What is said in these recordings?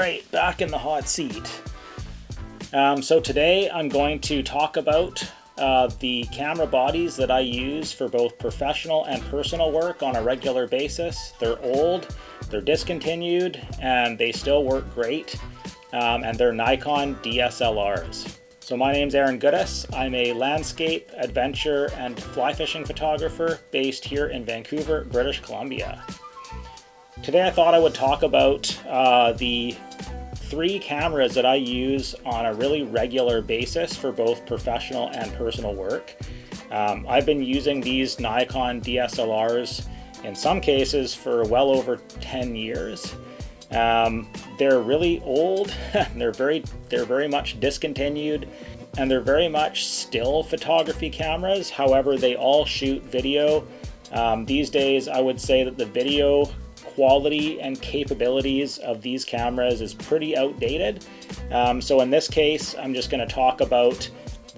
right, back in the hot seat. So today I'm going to talk about the camera bodies that I use for both professional and personal work on a regular basis. They're old, they're discontinued, and they still work great. And they're Nikon DSLRs. So my name's Aaron Goodis. I'm a landscape, adventure, and fly fishing photographer based here in Vancouver, British Columbia. Today I thought I would talk about the 3 cameras that I use on a really regular basis for both professional and personal work. I've been using these Nikon DSLRs in some cases for well over 10 years. They're really old, they're very much discontinued, and they're very much still photography cameras. However, they all shoot video. These days I would say that the video quality and capabilities of these cameras is pretty outdated. So in this case, I'm just going to talk about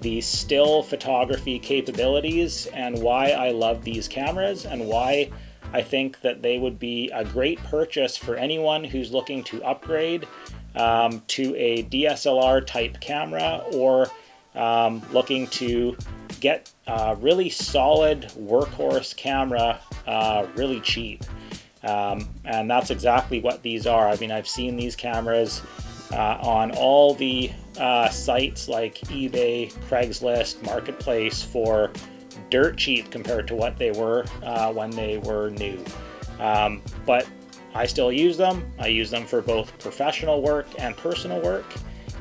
the still photography capabilities and why I love these cameras and why I think that they would be a great purchase for anyone who's looking to upgrade to a DSLR type camera or looking to get a really solid workhorse camera really cheap. And that's exactly what these are. I mean, I've seen these cameras on all the sites like eBay, Craigslist, Marketplace for dirt cheap compared to what they were when they were new. But I still use them. I use them for both professional work and personal work,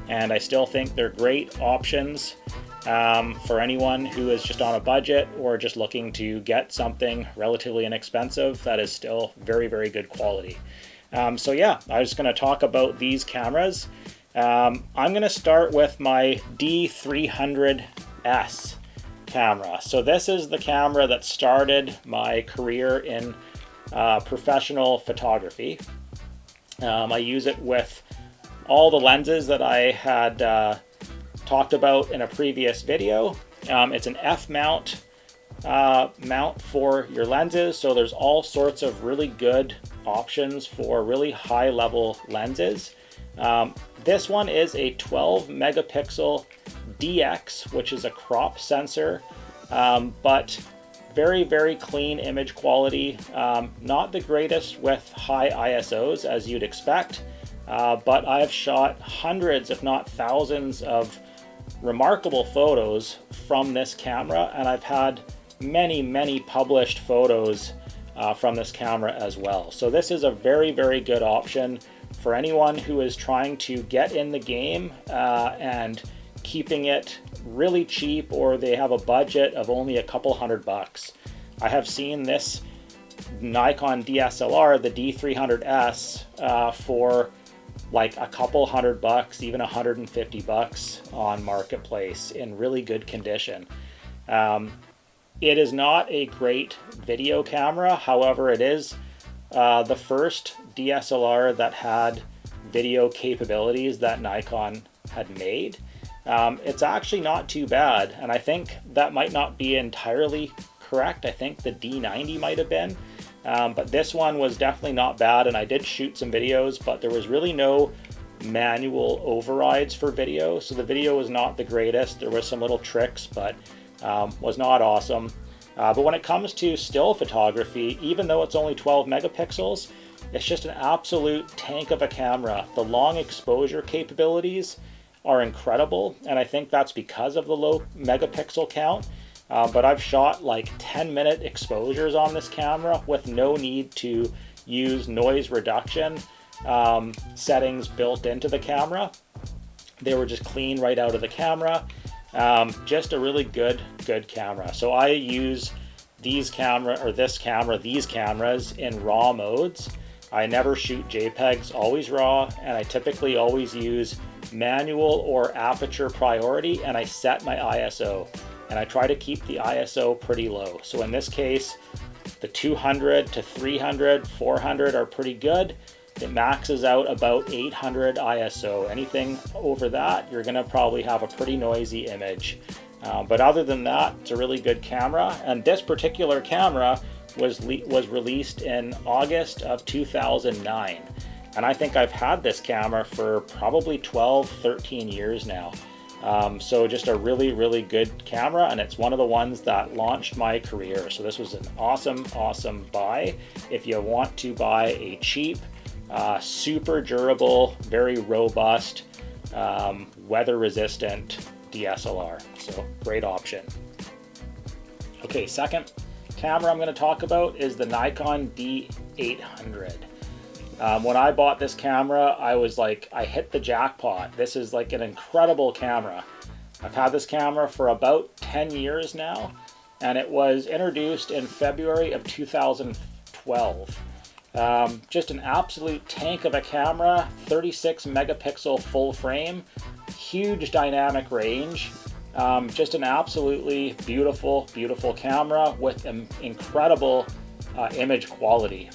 and I still think they're great options for anyone who is just on a budget or just looking to get something relatively inexpensive that is still very, very good quality. So yeah, I'm just going to talk about these cameras. I'm going to start with my D300S camera. So this is the camera that started my career in professional photography. I use it with all the lenses that I had talked about in a previous video. It's an F-mount mount for your lenses, so there's all sorts of really good options for really high level lenses. This one is a 12 megapixel DX, which is a crop sensor, but very, very clean image quality. Not the greatest with high ISOs as you'd expect, but I've shot hundreds, if not thousands, of remarkable photos from this camera, and I've had many, many published photos from this camera as well. So this is a very, very good option for anyone who is trying to get in the game and keeping it really cheap, or they have a budget of only a couple $100. I have seen this Nikon DSLR, the D300S, for like a couple $100, even $150 on Marketplace in really good condition. It is not a great video camera. However, it is the first DSLR that had video capabilities that Nikon had made. It's actually not too bad, and I think that might not be entirely correct. I think the D90 might have been, but this one was definitely not bad, and I did shoot some videos, but there was really no manual overrides for video, so the video was not the greatest. There was some little tricks, but was not awesome. But when it comes to still photography, even though it's only 12 megapixels, it's just an absolute tank of a camera. The long exposure capabilities are incredible, and I think that's because of the low megapixel count. But I've shot like 10-minute exposures on this camera with no need to use noise reduction settings built into the camera. They were just clean right out of the camera. Just a really good camera. So I use these cameras in RAW modes. I never shoot JPEGs, always RAW, and I typically always use manual or aperture priority, and I set my ISO, and I try to keep the ISO pretty low. So in this case, the 200 to 300, 400 are pretty good. It maxes out about 800 ISO. Anything over that, you're gonna probably have a pretty noisy image. But other than that, it's a really good camera. And this particular camera was released in August of 2009. And I think I've had this camera for probably 12, 13 years now. So just a really, really good camera, and it's one of the ones that launched my career. So this was an awesome, awesome buy if you want to buy a cheap, super durable, very robust, weather resistant DSLR. So great option. Okay, second camera I'm going to talk about is the Nikon D800. When I bought this camera, I was like, I hit the jackpot. This is like an incredible camera. I've had this camera for about 10 years now, and it was introduced in February of 2012. Just an absolute tank of a camera, 36 megapixel full frame, huge dynamic range. Just an absolutely beautiful, beautiful camera with incredible image quality.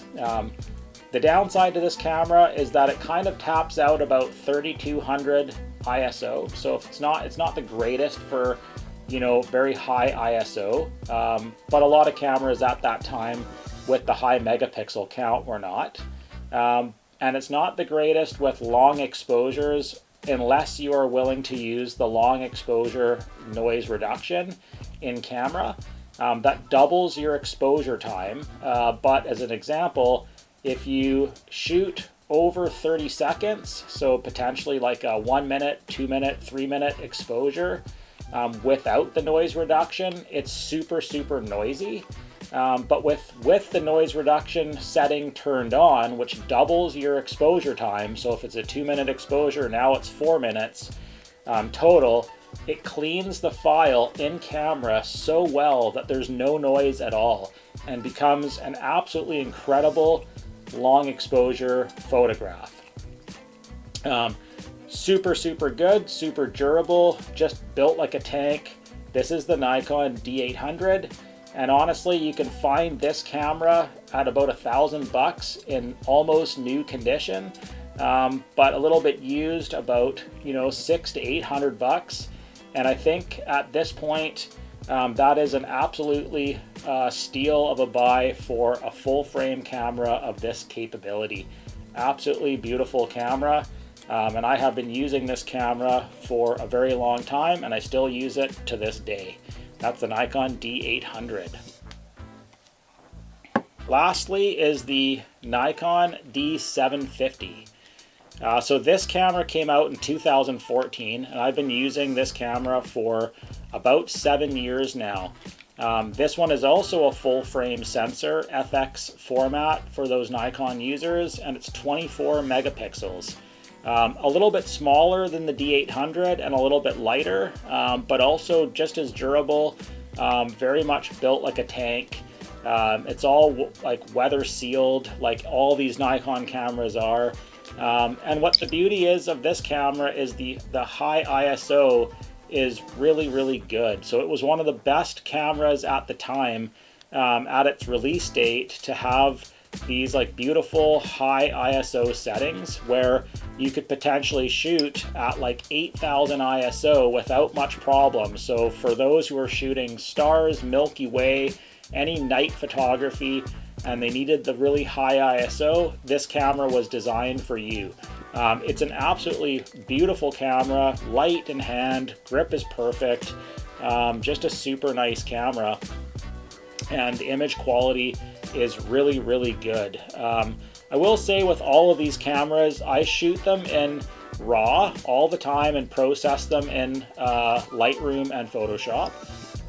The downside to this camera is that it kind of taps out about 3200 ISO. So if it's not the greatest for, you know, very high ISO. But a lot of cameras at that time with the high megapixel count were not. And it's not the greatest with long exposures unless you are willing to use the long exposure noise reduction in camera. That doubles your exposure time. But as an example, if you shoot over 30 seconds, so potentially like a 1 minute, 2 minute, 3 minute exposure without the noise reduction, it's super, super noisy. But with the noise reduction setting turned on, which doubles your exposure time, so if it's a 2 minute exposure, now it's 4 minutes total, it cleans the file in camera so well that there's no noise at all and becomes an absolutely incredible long exposure photograph. Super, super good, super durable, just built like a tank. This is the Nikon D800. And honestly, you can find this camera at about $1,000 in almost new condition, but a little bit used, about, you know, $600 to $800. And I think at this point, that is an absolutely steal of a buy for a full frame camera of this capability. Absolutely beautiful camera. And I have been using this camera for a very long time, and I still use it to this day. That's the Nikon D800. Lastly is the Nikon D750. So this camera came out in 2014, and I've been using this camera for about 7 years now. This one is also a full frame sensor, FX format for those Nikon users, and it's 24 megapixels. A little bit smaller than the D800 and a little bit lighter, but also just as durable, very much built like a tank. It's all like weather sealed, like all these Nikon cameras are. And what the beauty is of this camera is the high ISO is really, really good. So it was one of the best cameras at the time, at its release date, to have these like beautiful high ISO settings where you could potentially shoot at like 8000 ISO without much problem. So for those who are shooting stars, Milky Way, any night photography, and they needed the really high ISO, this camera was designed for you. It's an absolutely beautiful camera, light in hand, grip is perfect, just a super nice camera, and the image quality is really, really good. I will say with all of these cameras, I shoot them in RAW all the time and process them in Lightroom and Photoshop.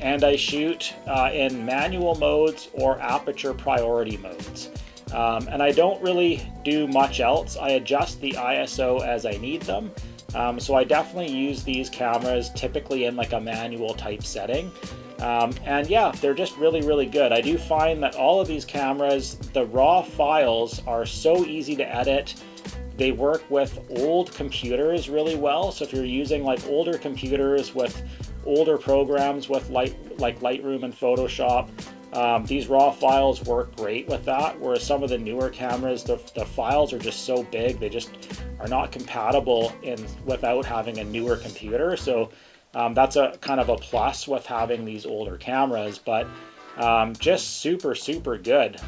And I shoot in manual modes or aperture priority modes. And I don't really do much else. I adjust the ISO as I need them. So I definitely use these cameras typically in like a manual type setting. And yeah, they're just really, really good. I do find that all of these cameras, the raw files are so easy to edit. They work with old computers really well. So if you're using like older computers with older programs with like Lightroom and Photoshop, these raw files work great with that, whereas some of the newer cameras, the files are just so big, they just are not compatible without having a newer computer. So that's a kind of a plus with having these older cameras, but just super, super good.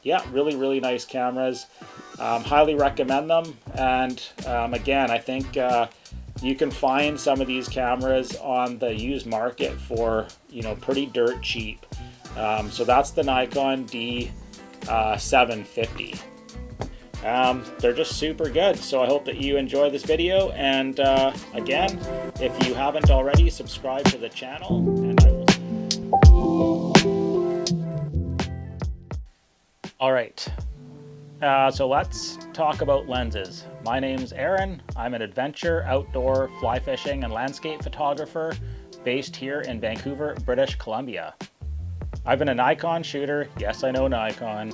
Yeah, really, really nice cameras. Highly recommend them. And again, I think you can find some of these cameras on the used market for, you know, pretty dirt cheap. So that's the Nikon D750. They're just super good. So I hope that you enjoy this video. And again, if you haven't already, subscribe to the channel, and I will see you. All right. So let's talk about lenses. My name's Aaron. I'm an adventure, outdoor, fly fishing, and landscape photographer based here in Vancouver, British Columbia. I've been a Nikon shooter, yes I know Nikon,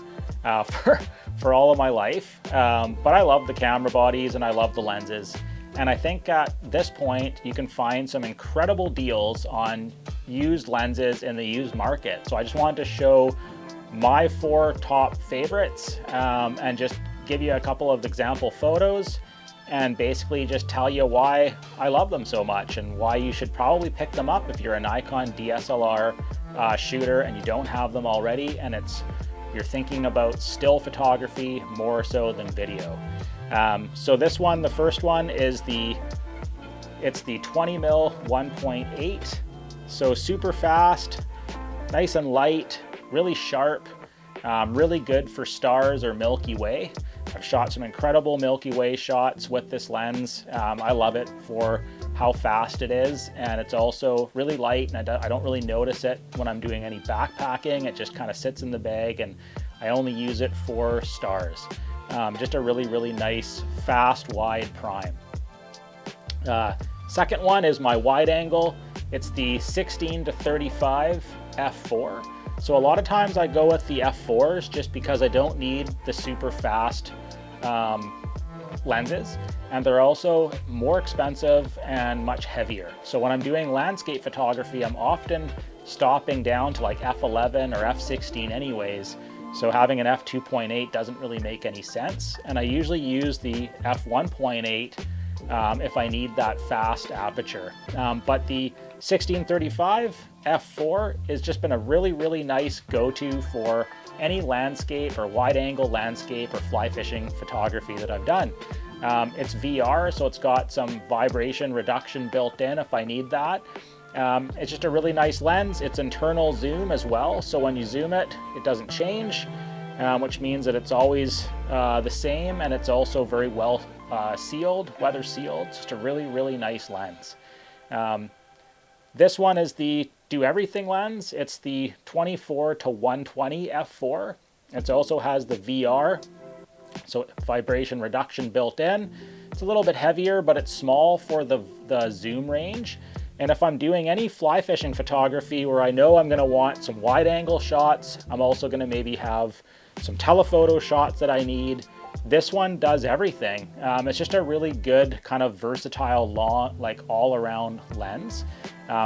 for all of my life, but I love the camera bodies and I love the lenses. And I think at this point you can find some incredible deals on used lenses in the used market. So I just wanted to show my 4 top favorites and just give you a couple of example photos and basically just tell you why I love them so much and why you should probably pick them up if you're a Nikon DSLR shooter and you don't have them already, and you're thinking about still photography more so than video. So this one, the first one is it's the 20mm 1.8, so super fast, nice and light, really sharp, really good for stars or Milky Way. I've shot some incredible Milky Way shots with this lens. I love it for how fast it is, and it's also really light, and I don't really notice it when I'm doing any backpacking. It just kind of sits in the bag, and I only use it for stars. Just a really, really nice, fast, wide prime. Second one is my wide angle. It's the 16-35 f4. So a lot of times I go with the f4s just because I don't need the super fast lenses, and they're also more expensive and much heavier. So when I'm doing landscape photography, I'm often stopping down to like f11 or f16 anyways. So having an f2.8 doesn't really make any sense. And I usually use the f1.8 if I need that fast aperture. But the 16-35 f4 has just been a really, really nice go-to for any landscape or wide angle landscape or fly fishing photography that I've done. It's VR, so it's got some vibration reduction built in if I need that. It's just a really nice lens. It's internal zoom as well, so when you zoom it, it doesn't change, which means that it's always the same, and it's also very well sealed, weather sealed. It's just a really, really nice lens. This one is the do everything lens. It's the 24-120 f4. It also has the VR, so vibration reduction built in. It's a little bit heavier, but it's small for the zoom range. And if I'm doing any fly fishing photography where I know I'm going to want some wide angle shots, I'm also going to maybe have some telephoto shots that I need, this one does everything. It's just a really good kind of versatile, long, like all around lens.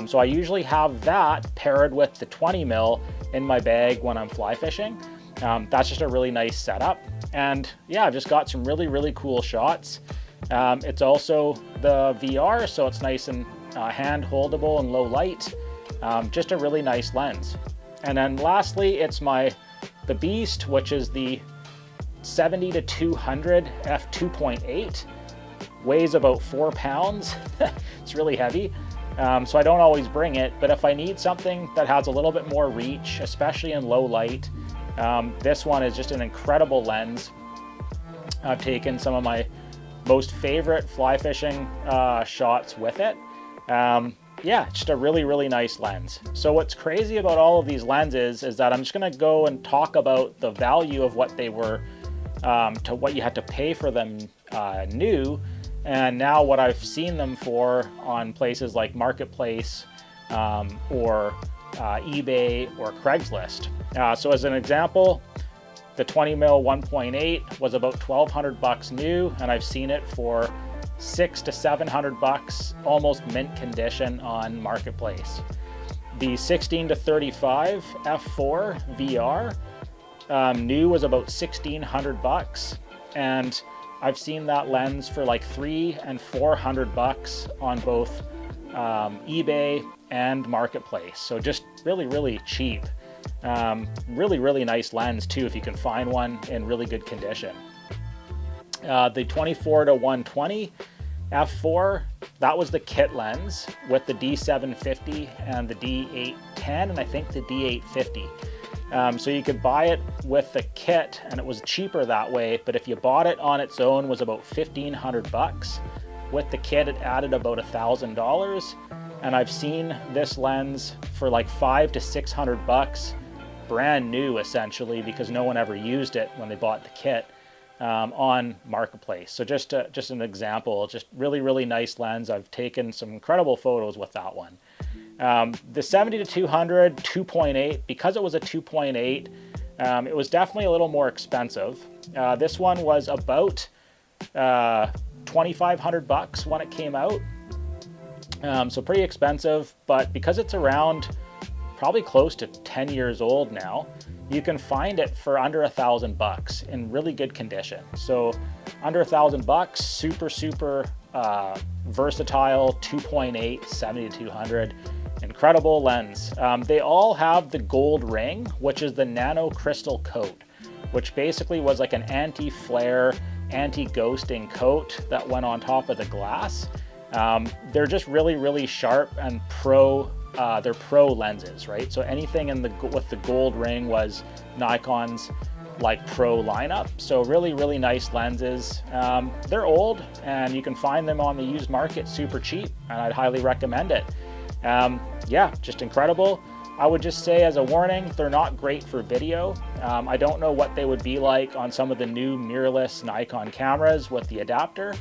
So I usually have that paired with the 20mm in my bag when I'm fly fishing. That's just a really nice setup. And yeah, I've just got some really, really cool shots. It's also the VR, so it's nice and hand holdable and low light. Just a really nice lens. And then lastly, it's the Beast, which is the 70-200 f2.8. Weighs about 4 pounds. It's really heavy. So I don't always bring it, but if I need something that has a little bit more reach, especially in low light, this one is just an incredible lens. I've taken some of my most favorite fly fishing shots with it. Yeah, just a really, really nice lens. So what's crazy about all of these lenses is that I'm just going to go and talk about the value of what they were to what you had to pay for them new, and now what I've seen them for on places like Marketplace or eBay or Craigslist. So as an example, the 20mm 1.8 was about $1,200 new, and I've seen it for $600 to $700, almost mint condition on Marketplace. The 16-35 f4 VR new was about $1,600, and I've seen that lens for like $300 and $400 on both eBay and Marketplace. So just really, really cheap. Really, really nice lens too if you can find one in really good condition. The 24-120 f4, that was the kit lens with the D750 and the D810 and I think the D850. So you could buy it with the kit and it was cheaper that way, but if you bought it on its own, it was about 1,500 bucks. With the kit, it added about $1,000, and I've seen this lens for like 500 to 600 bucks, brand new essentially, because no one ever used it when they bought the kit, on Marketplace. So just an example, just really nice lens. I've taken some incredible photos with that one. The 70-200 2.8, because it was a 2.8, it was definitely a little more expensive. This one was about 2,500 bucks when it came out. So pretty expensive, but because it's around probably close to 10 years old now, you can find it for under $1,000 in really good condition. So under $1,000, super versatile 2.8 70-200, incredible lens. They all have the gold ring, which is the nano crystal coat, which basically was like an anti-flare, anti-ghosting coat that went on top of the glass. They're just really sharp and they're pro lenses, right? So anything with the gold ring was Nikon's like pro lineup. So really nice lenses. They're old and you can find them on the used market super cheap, and I'd highly recommend it. Yeah, just incredible. I would just say as a warning, they're not great for video. I don't know what they would be like on some of the new mirrorless Nikon cameras with the adapter.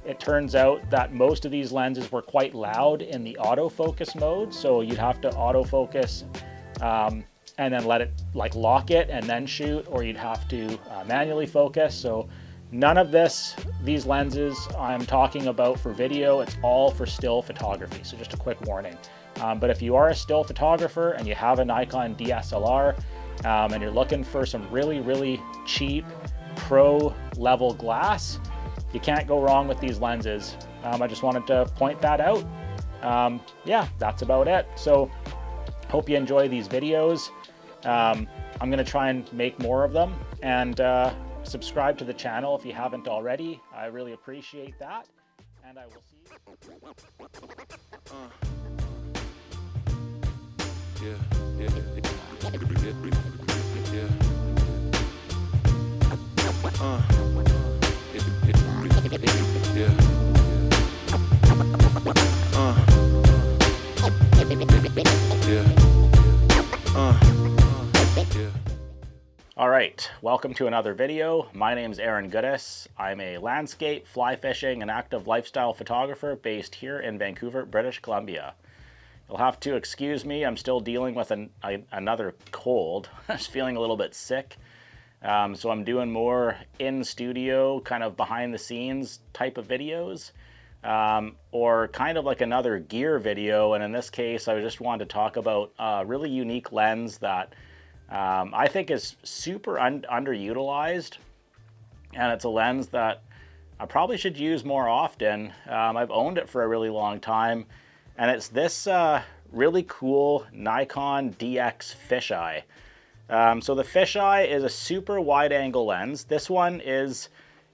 It turns out that most of these lenses were quite loud in the autofocus mode, so you'd have to autofocus and then let it like lock it and then shoot, or you'd have to manually focus. So none of these lenses I'm talking about for video, it's all for still photography. So just a quick warning. But if you are a still photographer and you have a Nikon DSLR and you're looking for some really cheap pro level glass, you can't go wrong with these lenses. I just wanted to point that out. Yeah, that's about it. So hope you enjoy these videos. I'm gonna try and make more of them, and subscribe to the channel if you haven't already. I really appreciate that, and I will see you. All right, welcome to another video. My name's Aaron Goodis. I'm a landscape, fly fishing, and active lifestyle photographer based here in Vancouver, British Columbia. You'll have to excuse me, I'm still dealing with another cold. I'm just feeling a little bit sick. So I'm doing more in studio, kind of behind the scenes type of videos, or kind of like another gear video. And in this case, I just wanted to talk about a really unique lens that I think is super underutilized. And it's a lens that I probably should use more often. I've owned it for a really long time. And it's this really cool Nikon DX fisheye. So the fisheye is a super wide angle lens. This one is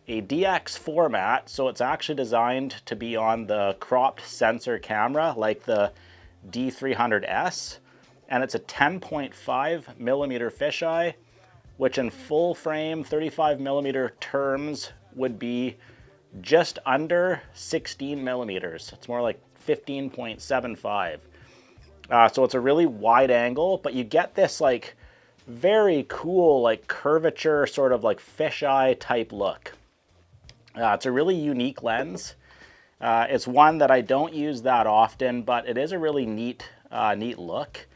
a DX format, so it's actually designed to be on the cropped sensor camera like the D300S, and it's a 10.5 millimeter fisheye, which in full frame 35 millimeter terms would be just under 16 millimeters. It's more like 15.75. So it's a really wide angle, but you get this like very cool like curvature, sort of like fisheye type look. It's a really unique lens. It's one that I don't use that often, but it is a really neat look.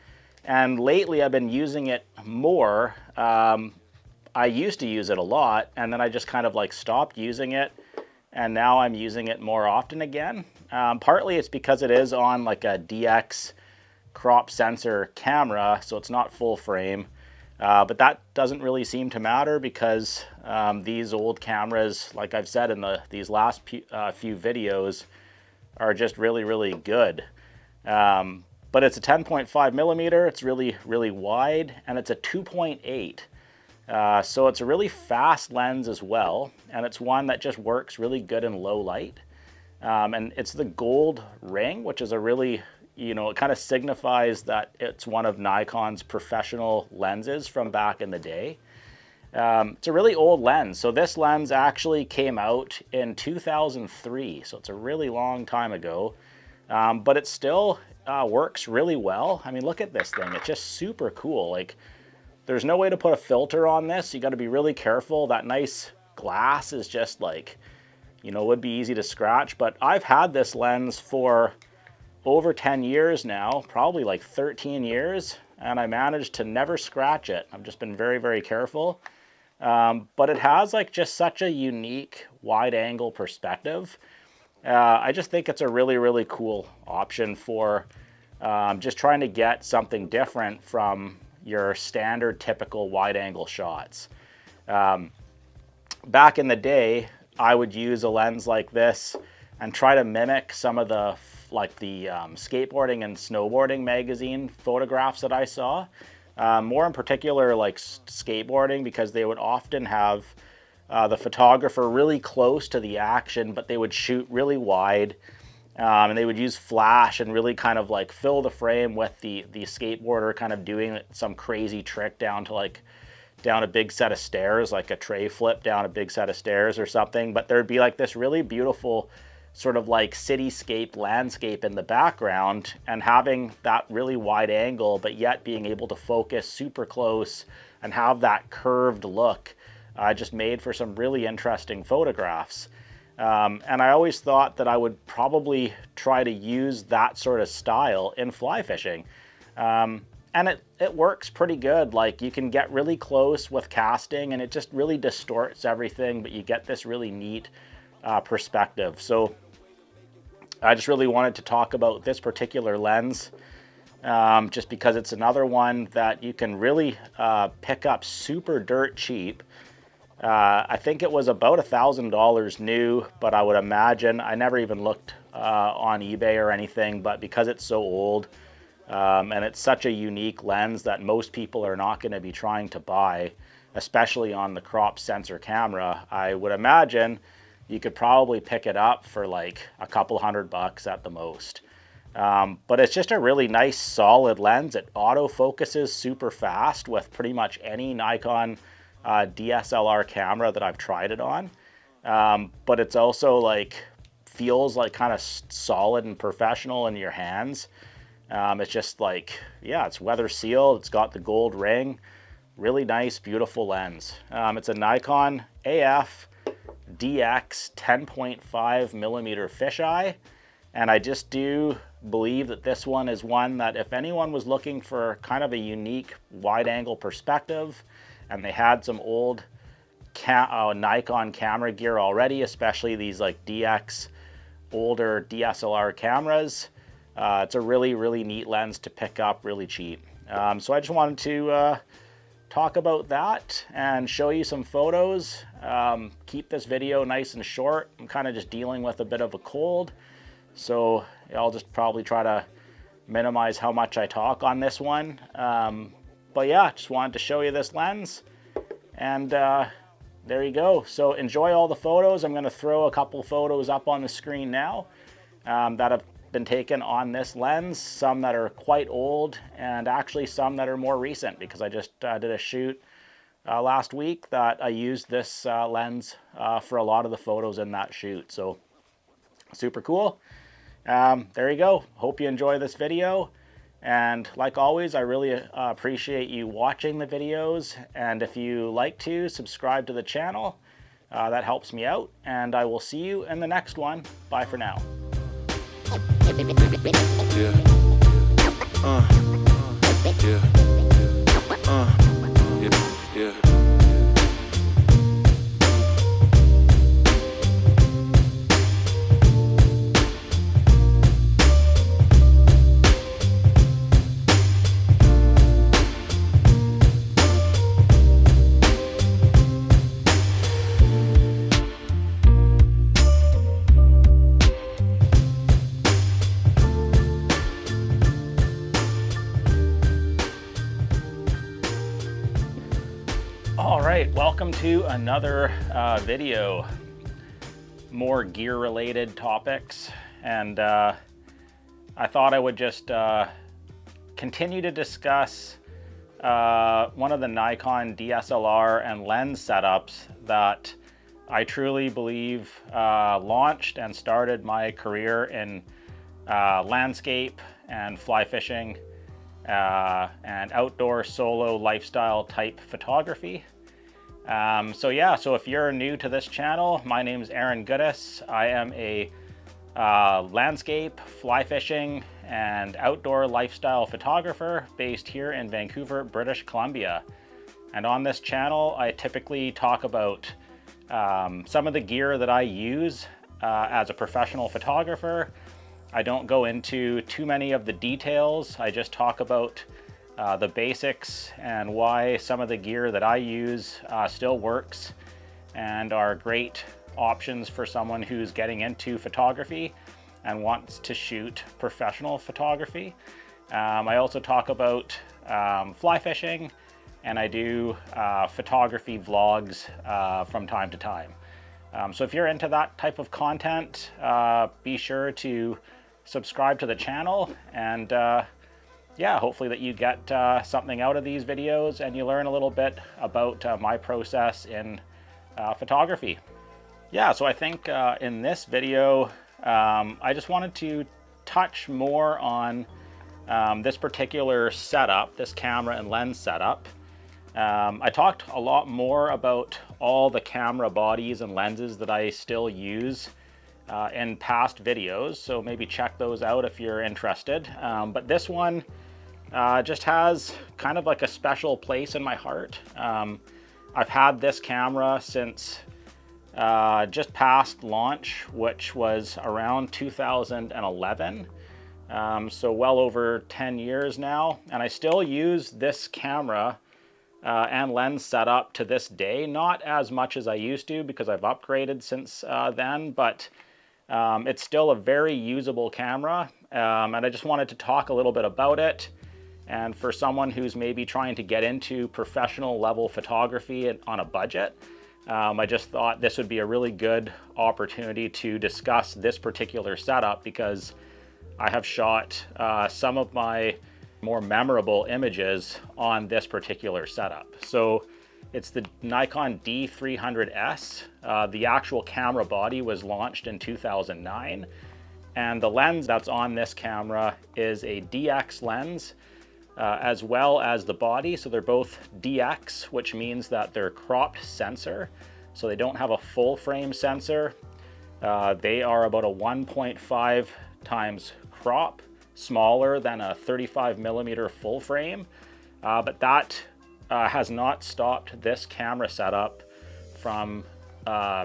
And lately I've been using it more. I used to use it a lot, and then I just kind of like stopped using it, and now I'm using it more often again. Partly it's because it is on like a DX crop sensor camera, so it's not full frame. But that doesn't really seem to matter because these old cameras, like I've said in these last few videos, are just really good. But it's a 10.5 millimeter, it's really wide, and it's a 2.8. So it's a really fast lens as well, and it's one that just works really good in low light. And it's the gold ring, which is a really, it kind of signifies that it's one of Nikon's professional lenses from back in the day. It's a really old lens. So this lens actually came out in 2003, so it's a really long time ago. But it still works really well. I mean, look at this thing. It's just super cool. Like, there's no way to put a filter on this. You got to be really careful. That nice glass is just like, would be easy to scratch. But I've had this lens for over 10 years now, probably like 13 years, and I managed to never scratch it. I've just been very, very careful. But it has like just such a unique wide angle perspective. I just think it's a really, really cool option for just trying to get something different from your standard typical wide angle shots. Back in the day, I would use a lens like this and try to mimic some of the skateboarding and snowboarding magazine photographs that I saw. More in particular like skateboarding, because they would often have the photographer really close to the action, but they would shoot really wide, and they would use flash and really kind of like fill the frame with the skateboarder kind of doing some crazy trick down a big set of stairs, like a tray flip down a big set of stairs or something. But there'd be like this really beautiful sort of like cityscape landscape in the background, and having that really wide angle, but yet being able to focus super close and have that curved look, just made for some really interesting photographs. And I always thought that I would probably try to use that sort of style in fly fishing. And it works pretty good. Like, you can get really close with casting and it just really distorts everything, but you get this really neat perspective. So I just really wanted to talk about this particular lens, just because it's another one that you can really pick up super dirt cheap. I think it was about $1,000 new, but I would imagine, I never even looked on eBay or anything, but because it's so old, and it's such a unique lens that most people are not going to be trying to buy, especially on the crop sensor camera, I would imagine you could probably pick it up for like a couple $100 at the most. But it's just a really nice solid lens. It auto focuses super fast with pretty much any Nikon DSLR camera that I've tried it on. But it's also like feels like kind of solid and professional in your hands. It's just like, yeah, it's weather sealed. It's got the gold ring. Really nice, beautiful lens. It's a Nikon AF DX 10.5 millimeter fisheye. And I just do believe that this one is one that if anyone was looking for kind of a unique wide angle perspective, and they had some old Nikon camera gear already, especially these like DX older DSLR cameras, it's a really, really neat lens to pick up really cheap. So I just wanted to talk about that and show you some photos. Keep this video nice and short. I'm kind of just dealing with a bit of a cold, so I'll just probably try to minimize how much I talk on this one. But yeah, just wanted to show you this lens, and there you go. So enjoy all the photos. I'm going to throw a couple photos up on the screen now that have been taken on this lens, some that are quite old and actually some that are more recent, because I just did a shoot last week that I used this lens for a lot of the photos in that shoot. So super cool. There you go. Hope you enjoy this video. And like always, I really appreciate you watching the videos. And if you like to, subscribe to the channel. That helps me out. And I will see you in the next one. Bye for now. Yeah. All right, welcome to another video. More gear related topics, and I thought I would just continue to discuss one of the Nikon DSLR and lens setups that I truly believe launched and started my career in landscape and fly fishing and outdoor solo lifestyle type photography. So if you're new to this channel, my name is Aaron Goodis. I am a landscape, fly fishing, and outdoor lifestyle photographer based here in Vancouver, British Columbia. And on this channel, I typically talk about some of the gear that I use as a professional photographer. I don't go into too many of the details. I just talk about the basics and why some of the gear that I use still works and are great options for someone who's getting into photography and wants to shoot professional photography. I also talk about fly fishing, and I do photography vlogs from time to time. So if you're into that type of content, be sure to subscribe to the channel, and hopefully that you get something out of these videos and you learn a little bit about my process in photography. So I think in this video, I just wanted to touch more on this particular setup, this camera and lens setup. I talked a lot more about all the camera bodies and lenses that I still use in past videos, so maybe check those out if you're interested. But this one just has kind of like a special place in my heart. I've had this camera since just past launch, which was around 2011. So well over 10 years now, and I still use this camera and lens setup to this day. Not as much as I used to because I've upgraded since then, but it's still a very usable camera, and I just wanted to talk a little bit about it. And for someone who's maybe trying to get into professional level photography on a budget, I just thought this would be a really good opportunity to discuss this particular setup, because I have shot some of my more memorable images on this particular setup. So it's the Nikon D300S. The actual camera body was launched in 2009, and the lens that's on this camera is a DX lens, as well as the body. So they're both DX, which means that they're cropped sensor. So they don't have a full frame sensor. They are about a 1.5 times crop, smaller than a 35mm full frame. But that has not stopped this camera setup from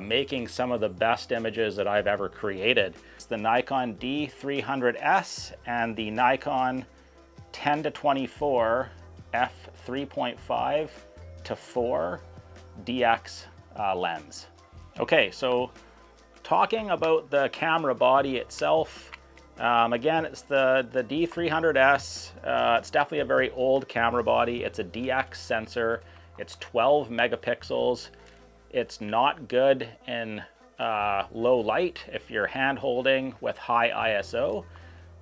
making some of the best images that I've ever created. It's the Nikon D300S and the Nikon 10-24 f3.5 to 4 DX lens. Okay, so talking about the camera body itself, again, it's the D300S. It's definitely a very old camera body. It's a DX sensor. It's 12 megapixels. It's not good in low light if you're hand holding with high ISO.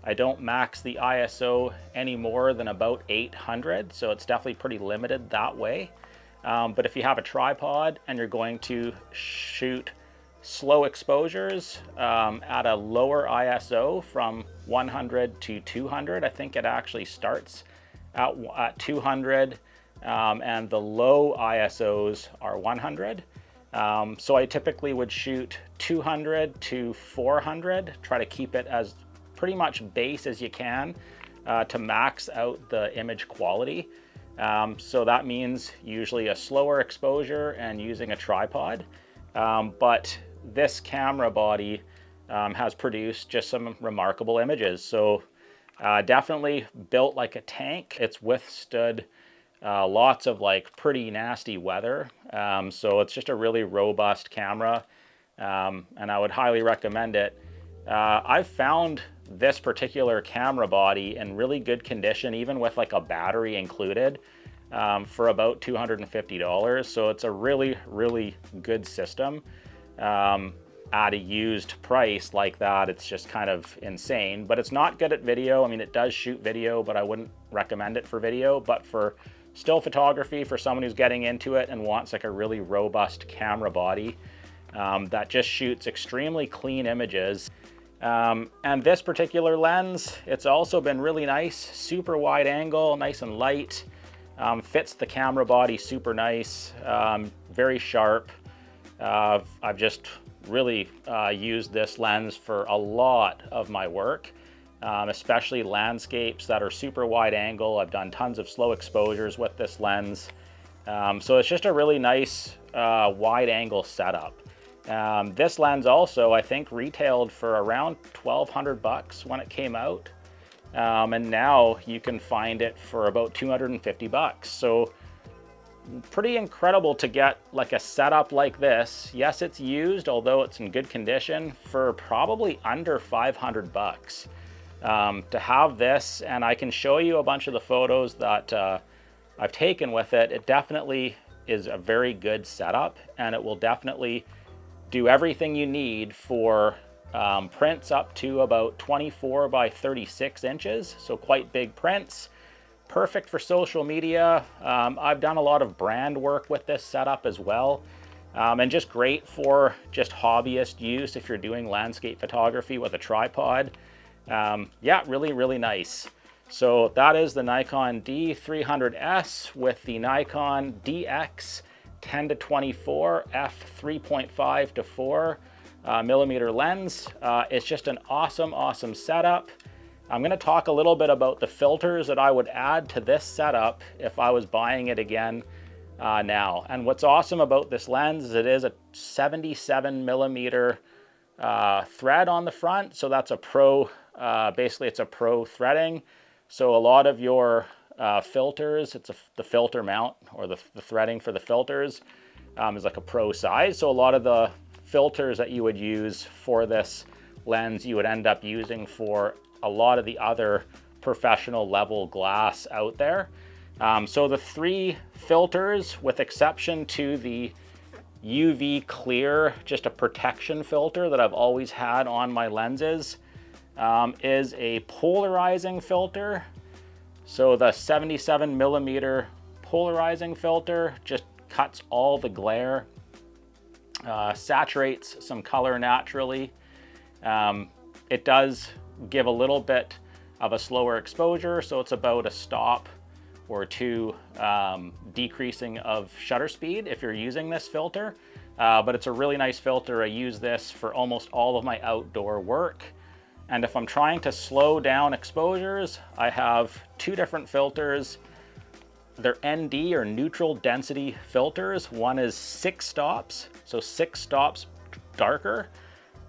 I don't max the ISO any more than about 800, so it's definitely pretty limited that way. But if you have a tripod and you're going to shoot slow exposures at a lower ISO from 100 to 200, I think it actually starts at 200, and the low ISOs are 100. So I typically would shoot 200 to 400, try to keep it as pretty much base as you can to max out the image quality. So that means usually a slower exposure and using a tripod. But this camera body has produced just some remarkable images. So definitely built like a tank. It's withstood lots of like pretty nasty weather. So it's just a really robust camera, and I would highly recommend it. I've found this particular camera body in really good condition, even with like a battery included, for about $250. So it's a really, really good system. At a used price like that, it's just kind of insane. But it's not good at video. I mean, it does shoot video, but I wouldn't recommend it for video. But for still photography, for someone who's getting into it and wants like a really robust camera body that just shoots extremely clean images. And this particular lens, it's also been really nice, super wide angle, nice and light, fits the camera body super nice, very sharp. I've just really used this lens for a lot of my work, especially landscapes that are super wide angle. I've done tons of slow exposures with this lens. So it's just a really nice wide angle setup. This lens also, I think, retailed for around $1,200 when it came out. And now you can find it for about $250. So pretty incredible to get like a setup like this. Yes, it's used, although it's in good condition, for probably under $500. To have this, and I can show you a bunch of the photos that I've taken with it. It definitely is a very good setup, and it will definitely do everything you need for prints up to about 24 by 36 inches. So quite big prints. Perfect for social media. I've done a lot of brand work with this setup as well. And just great for just hobbyist use if you're doing landscape photography with a tripod. Yeah, really, really nice. So that is the Nikon D300S with the Nikon DX 10-24 f3.5 to 4 millimeter lens. It's just an awesome setup. I'm going to talk a little bit about the filters that I would add to this setup if I was buying it again now. And what's awesome about this lens is it is a 77 millimeter thread on the front. So that's a pro, basically it's a pro threading. So a lot of your filters, the filter mount or the threading for the filters is like a pro size. So a lot of the filters that you would use for this lens, you would end up using for a lot of the other professional level glass out there. So the three filters, with exception to the UV clear, just a protection filter that I've always had on my lenses, is a polarizing filter. So the 77 millimeter polarizing filter just cuts all the glare, saturates some color naturally. It does give a little bit of a slower exposure, so it's about a stop or two decreasing of shutter speed if you're using this filter. But it's a really nice filter. I use this for almost all of my outdoor work. And if I'm trying to slow down exposures, I have two different filters. They're ND or neutral density filters. One is 6 stops, so 6 stops darker.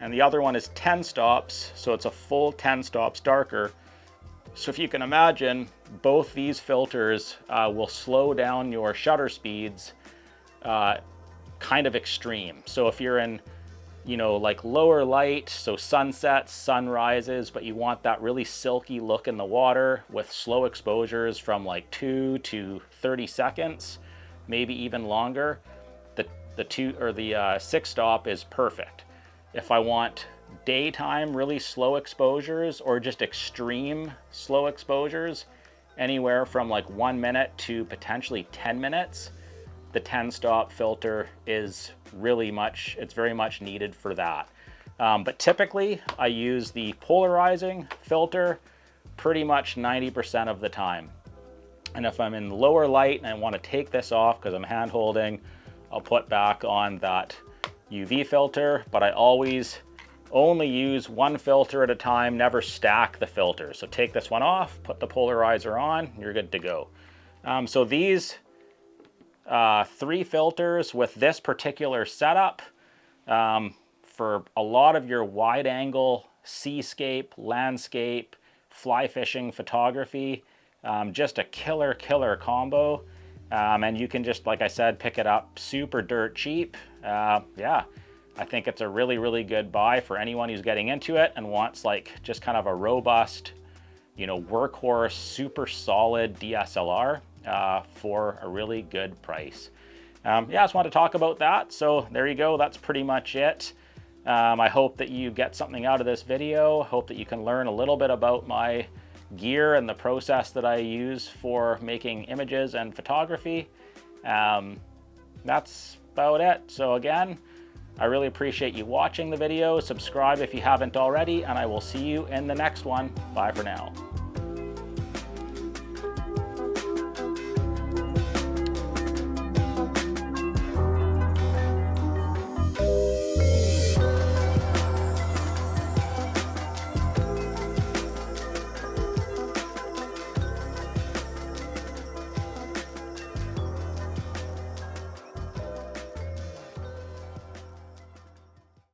And the other one is 10 stops, so it's a full 10 stops darker. So if you can imagine, both these filters will slow down your shutter speeds kind of extreme. So if you're in, you know, like lower light, so sunsets, sunrises, but you want that really silky look in the water with slow exposures from like 2 to 30 seconds, maybe even longer, the 6 stop is perfect. If I want daytime really slow exposures or just extreme slow exposures, anywhere from like 1 minute to potentially 10 minutes, the 10 stop filter is very much needed for that. But typically I use the polarizing filter pretty much 90% of the time. And if I'm in lower light and I want to take this off because I'm hand holding, I'll put back on that UV filter, but I always only use one filter at a time, never stack the filters. So take this one off, put the polarizer on, you're good to go. So these 3 filters with this particular setup, for a lot of your wide angle seascape, landscape, fly fishing photography, just a killer combo. And you can just, like I said, pick it up super dirt cheap. Yeah, I think it's a really good buy for anyone who's getting into it and wants like just kind of a robust, you know, workhorse, super solid DSLR. for a really good price. Yeah, I just wanted to talk about that. So there you go. That's pretty much it. I hope that you get something out of this video. Hope that you can learn a little bit about my gear and the process that I use for making images and photography. That's about it. So again, I really appreciate you watching the video. Subscribe if you haven't already, and I will see you in the next one. Bye for now.